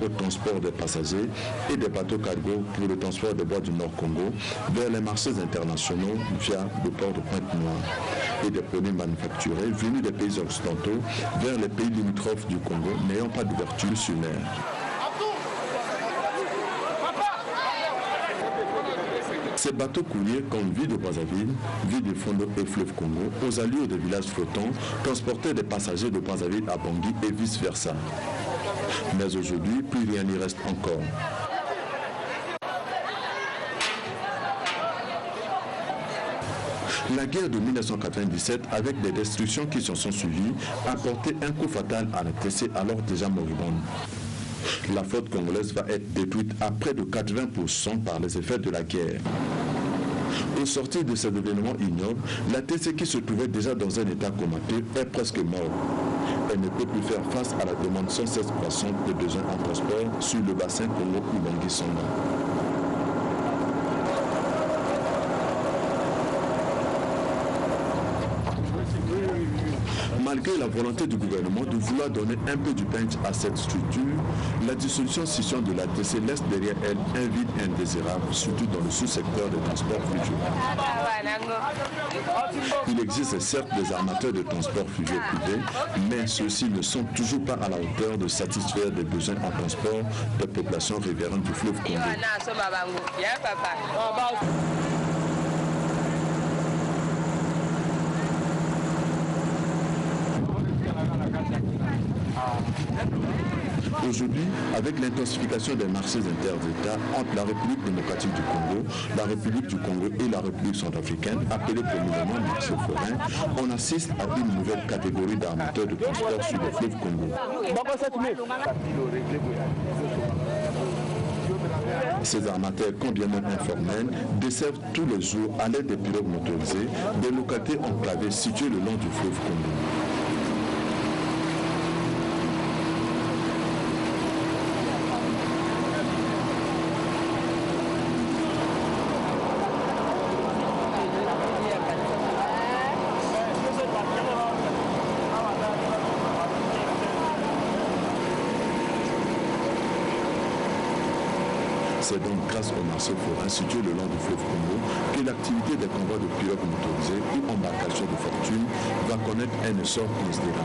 au transport des passagers et des bateaux cargo pour le transport des bois du Nord Congo vers les marchés internationaux via le port de Pointe-Noire et des produits manufacturés venus des pays occidentaux vers les pays limitrophes du Congo n'ayant pas d'ouverture sur mer. Ces bateaux courriers comme Vie de Brazzaville, Vie de Fondo et Fleuve Congo, aux allures des villages flottants, transportaient des passagers de Brazzaville à Bangui et vice-versa. Mais aujourd'hui, plus rien n'y reste encore. La guerre de 1997, avec des destructions qui s'en sont suivies, a porté un coup fatal à la TC alors déjà moribonde. La flotte congolaise va être détruite à près de 80% par les effets de la guerre. Au sortir de cet événement ignoble, la TC qui se trouvait déjà dans un état comateux est presque morte. Elle ne peut plus faire face à la demande sans cesse croissante de besoins en transport sur le bassin Congo-Ubangi-Songa. Malgré la volonté du gouvernement de vouloir donner un peu du punch à cette structure, la dissolution de la TC laisse derrière elle un vide indésirable, surtout dans le sous-secteur des transports fluviaux. Il existe certes des armateurs de transport fluviaux privés, mais ceux-ci ne sont toujours pas à la hauteur de satisfaire des besoins en transport des populations riveraines du fleuve Congo. Aujourd'hui, avec l'intensification des marchés inter-États entre la République démocratique du Congo, la République du Congo et la République centrafricaine, appelée communément marché forain, on assiste à une nouvelle catégorie d'armateurs de transport sur le fleuve Congo. Ces armateurs, quand bien même informels, desservent tous les jours à l'aide des pirogues motorisées des localités enclavées situées le long du fleuve Congo. C'est donc grâce au marché forain situé le long du fleuve Congo que l'activité des convois de pirogues motorisées ou embarcations de fortune va connaître un essor considérable.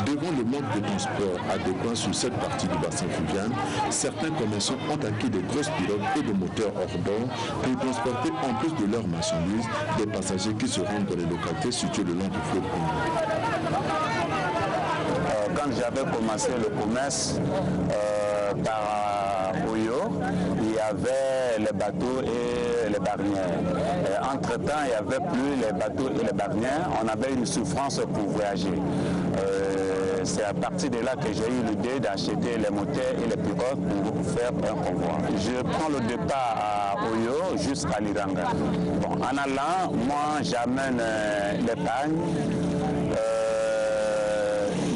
Devant le manque de transport adéquat sur cette partie du bassin fluvial, certains commerçants ont acquis des grosses pirogues et des moteurs hors bord pour transporter en plus de leurs marchandises des passagers qui se rendent dans les localités situées le long du fleuve Congo. Quand j'avais commencé le commerce par Oyo, il y avait les bateaux et les barnières. Entre-temps, il n'y avait plus les bateaux et les barnières. On avait une souffrance pour voyager. C'est à partir de là que j'ai eu l'idée d'acheter les moteurs et les pirogues pour faire un convoi. Je prends le départ à Oyo jusqu'à Liranga. Bon, en allant, moi j'amène l'épargne,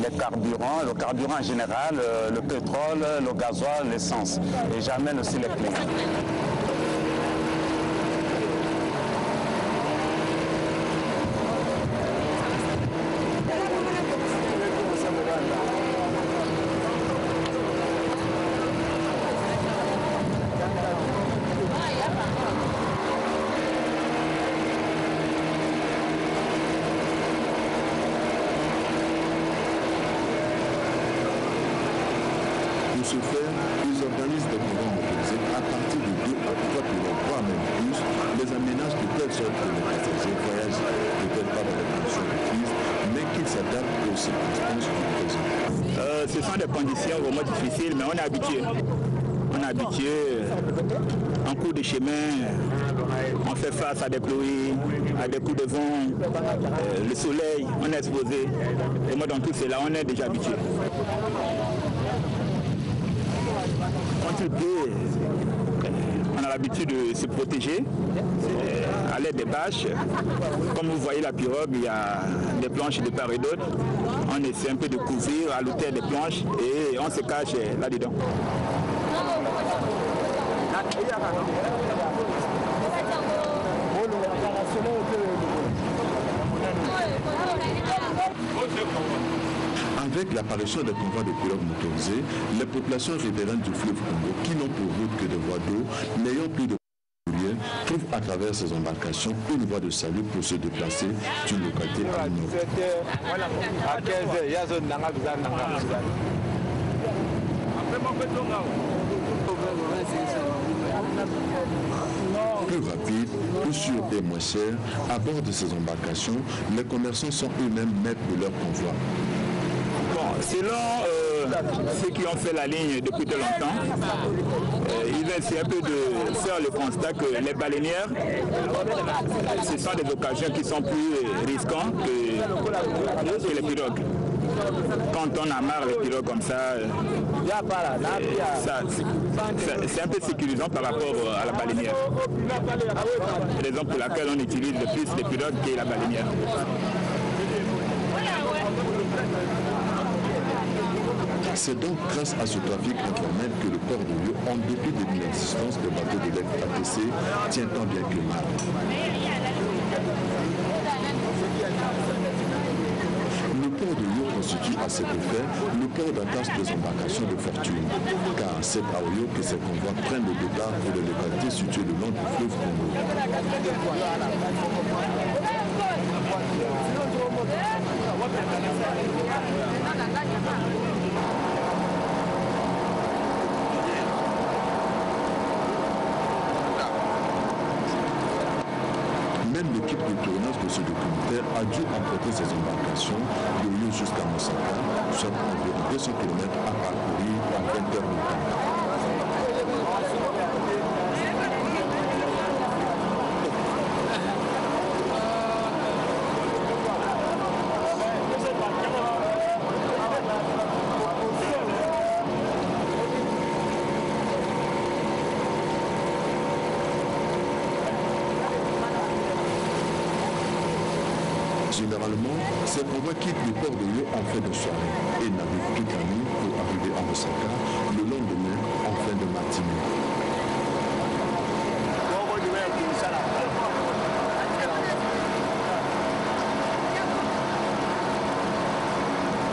les carburants, le carburant en général, le pétrole, le gasoil, l'essence. Et j'amène aussi les clients. Pour ce faire, ils organisent des convois motorisés à partir de 2 à 3 pilotes, voire même plus, les aménagent de telle sorte que les passagers voyagent peut-être pas dans les conditions de crise, mais qu'ils s'adaptent aux circonstances du présent. Ce sont des conditions vraiment difficiles, mais on est habitué. On est habitué. En cours de chemin, on fait face à des pluies, à des coups de vent, le soleil, on est exposé. Et moi, dans tout cela, on est déjà habitué. Quand il pleut, on a a l'habitude de se protéger à l'aide des bâches. Comme vous voyez la pirogue, il y a des planches de part et d'autre. On essaie un peu de couvrir à l'auteur des planches et on se cache là-dedans. Avec l'apparition des convois de pirogues motorisées, les populations riveraines du fleuve Congo, qui n'ont pour route que des voies d'eau, n'ayant plus de trouvent à travers ces embarcations une voie de salut pour se déplacer d'une localité à une autre. Plus rapide, plus sûr et moins cher, à bord de ces embarcations, les commerçants sont eux-mêmes maîtres de leur convoi. Bon, selon ceux qui ont fait la ligne depuis de longtemps, ils vont essayer un peu de faire le constat que les baleinières, ce sont des occasions qui sont plus risquantes que les pirogues. Quand on amarre les pirogues comme ça, c'est un peu sécurisant par rapport à la baleinière. Raison pour laquelle on utilise le plus les pirogues que la baleinière. C'est donc grâce à ce trafic informel que le port de Rio, en dépit de l'inexistence de bateaux de l'ATC, tient tant bien que mal. Le port de Rio constitue à cet effet le port d'attache des embarcations de fortune, car c'est à Rio que ces convois prennent le départ pour les localités situées le long du fleuve Congo. Même l'équipe de tournage de ce documentaire a dû emprunter ses embarcations de Rio jusqu'à Mosaka, soit environ 200 km à parcourir en 20 heures de temps. Généralement, ces convois quittent le port de Rio en fin de soirée et naviguent toute la nuit pour arriver à Osaka le lendemain en fin de matinée.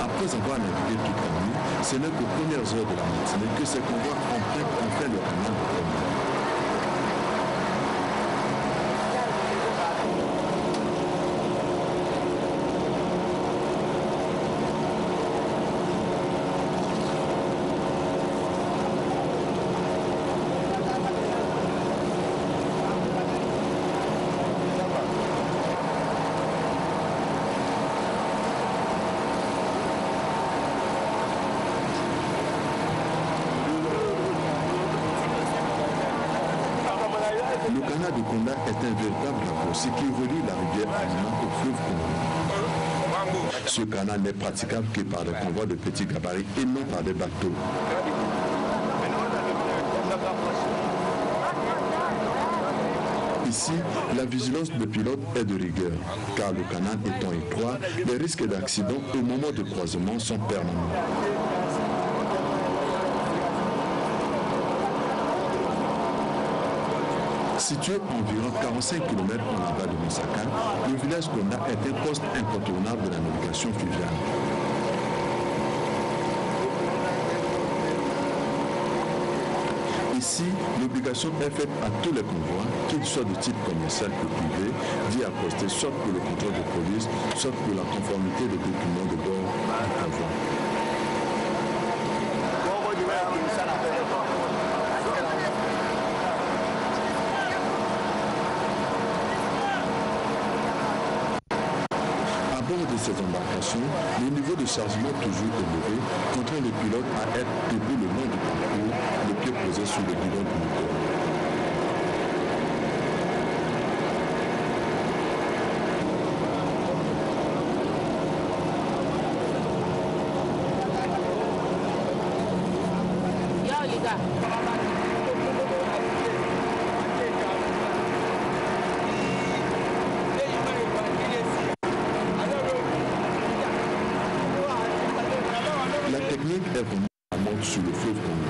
Après avoir navigué toute la nuit, ce n'est qu'aux premières heures de la matinée que ces convois empruntent enfin le canal de Congo. Le canal de Konda est un véritable raccourci qui relie la rivière Alima au fleuve Congo. Ce canal n'est praticable que par des convois de petits gabarits et non par des bateaux. Ici, la vigilance des pilotes est de rigueur, car le canal étant étroit, les risques d'accident au moment de croisement sont permanents. Situé à environ 45 km en aval de Mosaka, le village Konda est un poste incontournable de la navigation fluviale. Ici, l'obligation est faite à tous les convois, qu'ils soient de type commercial ou privé, d'y accoster soit pour le contrôle de police, soit pour la conformité des documents de bord du convoi. À bord de ces embarcations, le niveau de chargement toujours élevé contraint le pilote à être debout le long du parcours, le pied posé sur le guidon du moteur. L'Afrique est vraiment à mort sur le fleuve Congo.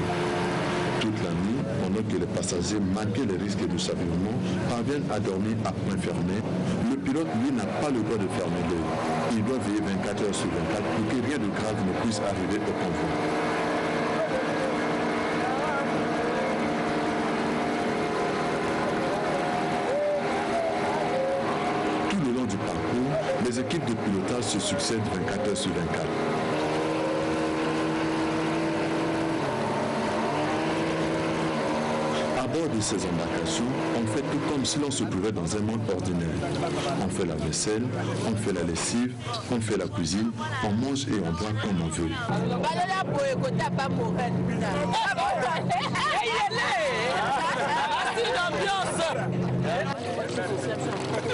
Toute la nuit, pendant que les passagers, malgré les risques de chavirement, parviennent à dormir à point fermé, le pilote, lui, n'a pas le droit de fermer l'œil. Il doit veiller 24 heures sur 24 pour que rien de grave ne puisse arriver au convoi. Tout le long du parcours, les équipes de pilotage se succèdent 24 heures sur 24. À bord de ces embarcations, on fait tout comme si l'on se trouvait dans un monde ordinaire. On fait la vaisselle, on fait la lessive, on fait la cuisine, on mange et on boit comme on veut.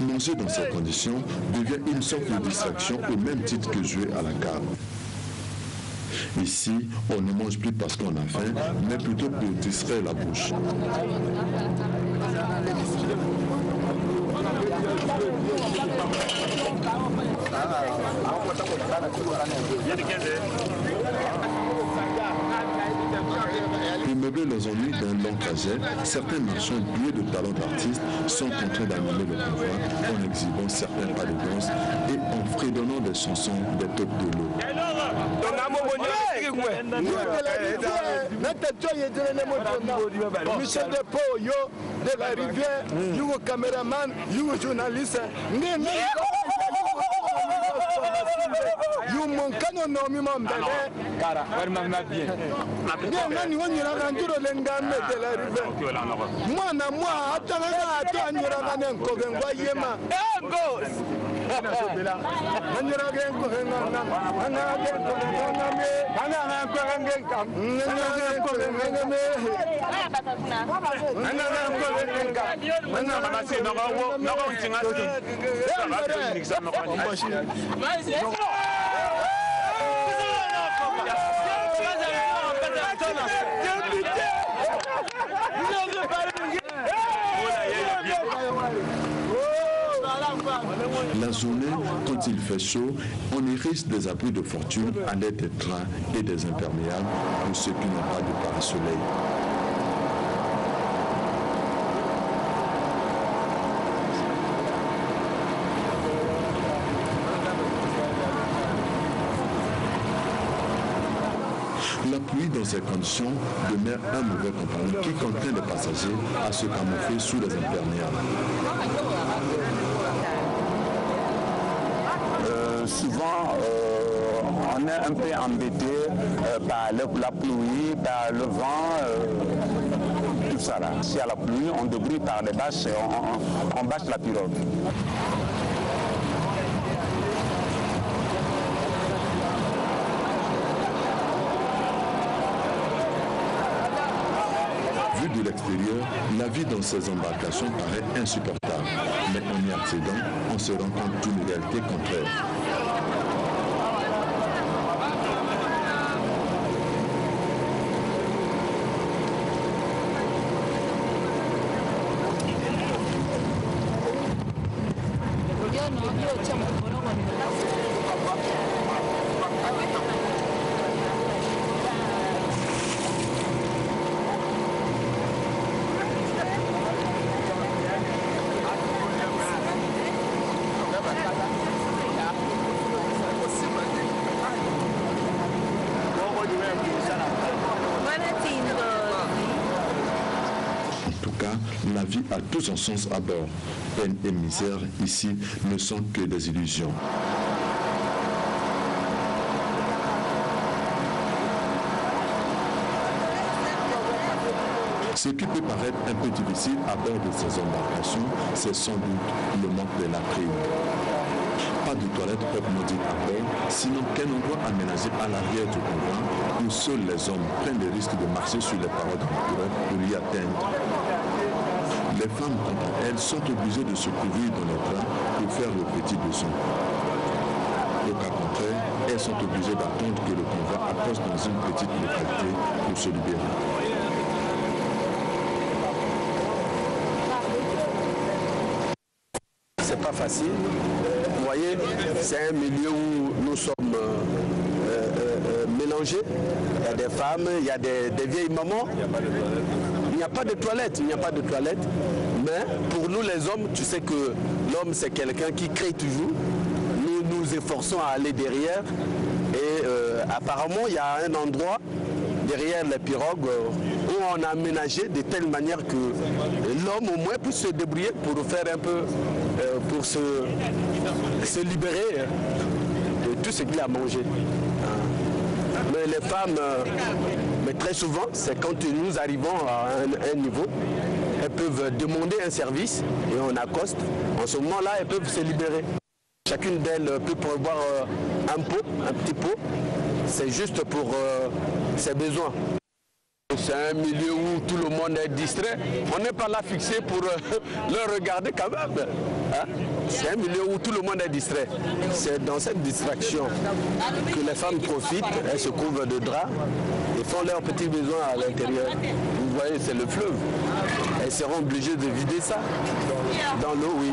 Manger dans ces conditions devient une sorte de distraction au même titre que jouer à la carte. Ici, on ne mange plus parce qu'on a faim, mais plutôt pour distraire la bouche. Pour meubler les ennuis d'un long trajet, certains marchands doués de talents d'artistes sont en train d'animer le convoi en exhibant certains pas de danse et en fredonnant des chansons des taupes de l'eau. Michel Depot, yo, de la rivière, you caméraman, you journaliste. You mon canon no mi mon bébé. Cara, vraiment bien. Bien, nani on ira randuro lengame de la rivière. Moi na moi, atanga ato anyira kanen ko gengwa yema. Go. Anyira gen ko ngana, ana gen ko ngame, ana ko ngen kam. Ana gen ko ngame. Ana ko ngen kam. Ana ba se no go tinga se. La journée, quand il fait chaud, on hérisse des abris de fortune à l'aide des draps et des imperméables pour ceux qui n'ont pas de parasoleil. La pluie dans ces conditions demeure un mauvais compagnon qui contraint les passagers à se camoufler sous les imperméables. Souvent, on est un peu embêté par la pluie, par le vent, tout ça là. Si à la pluie, on débrouille par les bâches et on bâche la pirogue. Vu de l'extérieur, la vie dans ces embarcations paraît insupportable. Mais en y accédant, on se rend compte d'une réalité contraire. La vie a tout son sens à bord. Peine et misère ici ne sont que des illusions. Ce qui peut paraître un peu difficile à bord de ces embarcations, c'est sans doute le manque de latrines. Pas de toilettes proprement dites à bord, sinon qu'un endroit aménagé à l'arrière du convoi où seuls les hommes prennent le risque de marcher sur les parois de la pirogue pour y atteindre. Les femmes, quant à elles, sont obligées de se couvrir dans les draps pour faire le petit besoin. Au cas contraire, elles sont obligées d'attendre que le convoi approche dans une petite localité pour se libérer. C'est pas facile. Vous voyez, c'est un milieu où nous sommes mélangés manger, il y a des femmes, il y a des vieilles mamans. Il n'y a pas de toilette, mais pour nous les hommes, tu sais que l'homme c'est quelqu'un qui crée toujours. Nous nous efforçons à aller derrière et apparemment il y a un endroit derrière les pirogues où on a aménagé de telle manière que l'homme au moins puisse se débrouiller pour faire un peu, pour se libérer de tout ce qu'il a mangé. Mais les femmes, mais très souvent, c'est quand nous arrivons à un niveau, elles peuvent demander un service et on accoste. En ce moment-là, elles peuvent se libérer. Chacune d'elles peut prévoir un petit pot, c'est juste pour ses besoins. C'est un milieu où tout le monde est distrait. On n'est pas là fixé pour le regarder quand même. Hein? C'est un milieu où tout le monde est distrait. C'est dans cette distraction que les femmes profitent. Elles se couvrent de draps et font leurs petits besoins à l'intérieur. Vous voyez, c'est le fleuve. Elles seront obligées de vider ça dans l'eau, oui.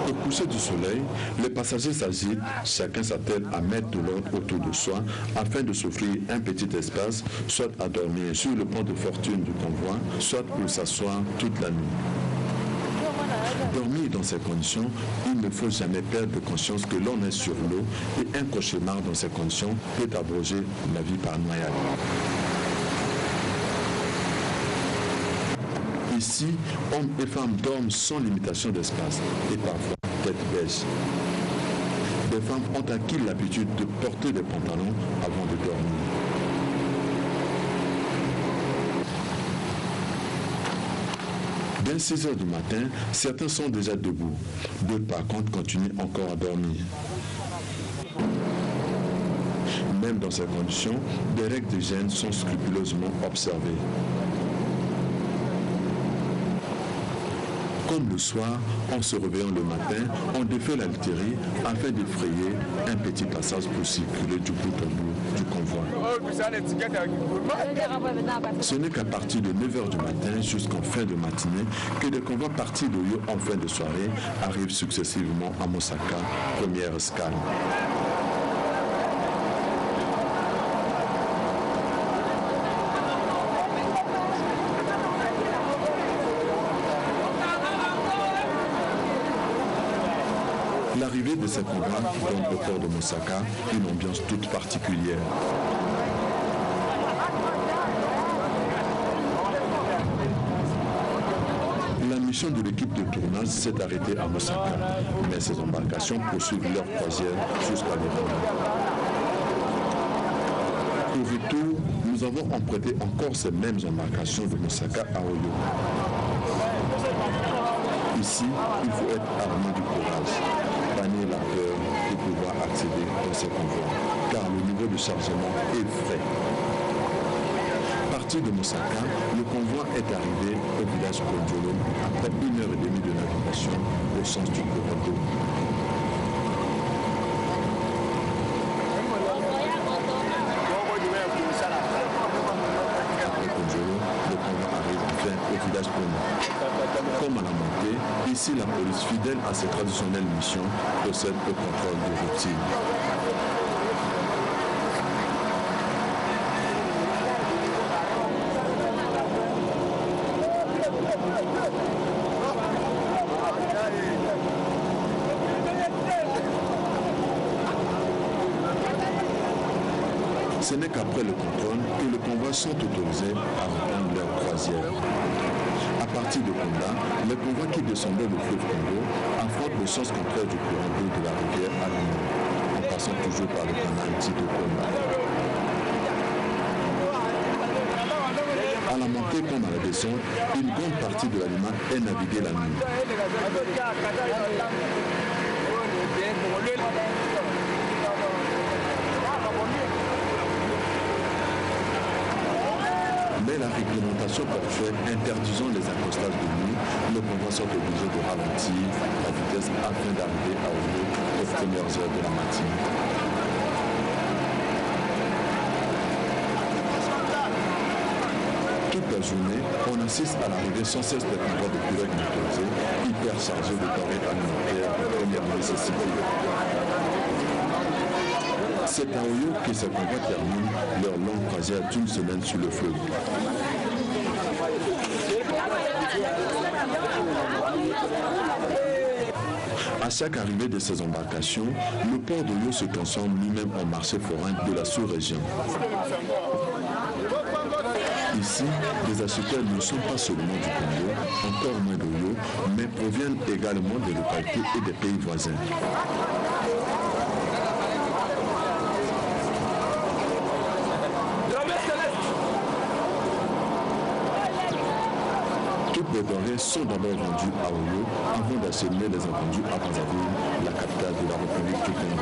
Au coucher du soleil, les passagers s'agitent, chacun s'attelle à mettre de l'ordre autour de soi afin de s'offrir un petit espace, soit à dormir sur le pont de fortune du convoi, soit pour s'asseoir toute la nuit. Dormir dans ces conditions, il ne faut jamais perdre de conscience que l'on est sur l'eau et un cauchemar dans ces conditions peut abroger la vie par noyade. Ici, hommes et femmes dorment sans limitation d'espace et parfois tête beige. Des femmes ont acquis l'habitude de porter des pantalons avant de dormir. Dès 6 heures du matin, certains sont déjà debout. D'autres par contre continuent encore à dormir. Même dans ces conditions, des règles d'hygiène sont scrupuleusement observées. Comme le soir, en se réveillant le matin, on défait la literie afin d'effrayer un petit passage pour circuler du bout en bout du convoi. Ce n'est qu'à partir de 9 h du matin jusqu'en fin de matinée que des convois partis d'Oyo en fin de soirée arrivent successivement à Mosaka, première escale. L'arrivée de ces convois donne au port de Mosaka une ambiance toute particulière. La mission de l'équipe de tournage s'est arrêtée à Mosaka, mais ces embarcations poursuivent leur croisière jusqu'à l'Iran. Au retour, nous avons emprunté encore ces mêmes embarcations de Mosaka à Oyo. Ici, il faut être armé du courage, bannir la peur pour pouvoir accéder dans ces convois, car le niveau de chargement est frais. Parti de Mosaka, le convoi est arrivé au village Konjolo après 1h30 de navigation au sens du courant d'eau. Le convoi arrive enfin au village Pona. Comme à la montée, ici la police, fidèle à ses traditionnelles missions, procède au contrôle de routine. Ce n'est qu'après le contrôle que les convois sont autorisés à reprendre leur croisière. À partir de Konda, les convois qui descendaient le fleuve Congo affrontent le sens contraire du courant d'eau de la rivière Alumino, en passant toujours par le canal dit de Konda. À la montée comme à la descente, une grande partie de l'aliment est naviguée la nuit. Mais la réglementation portuaire interdisant les accostages de nuit, les convois sont obligés de ralentir la vitesse afin d'arriver à Oyo aux premières heures de la matinée. la journée, on assiste à l'arrivée sans cesse des convois de pirogues motorisées, hyper chargés de denrées alimentaires de première nécessité. C'est à Oyo que ces convois terminent leur longue croisière d'une semaine sur le fleuve. À chaque arrivée de ces embarcations, le port d'Oyo se transforme lui-même en marché forain de la sous-région. Ici, les acheteurs ne sont pas seulement du Congo, encore moins d'Oyo, mais proviennent également des localités et des pays voisins. Toutes les denrées sont d'abord vendues à Oyo avant d'acheminer les invendus à Brazzaville, la capitale de la République du Congo.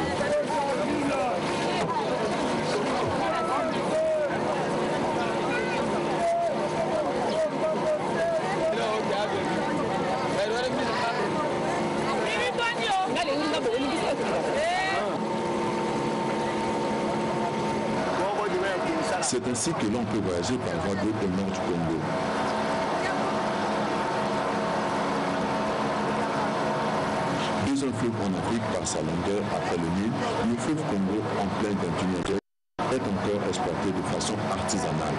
C'est ainsi que l'on peut voyager par voie d'eau au nord du Congo. Deuxième fleuve en Afrique par sa longueur après le Nil, le fleuve Congo en plein continent est encore exploité de façon artisanale.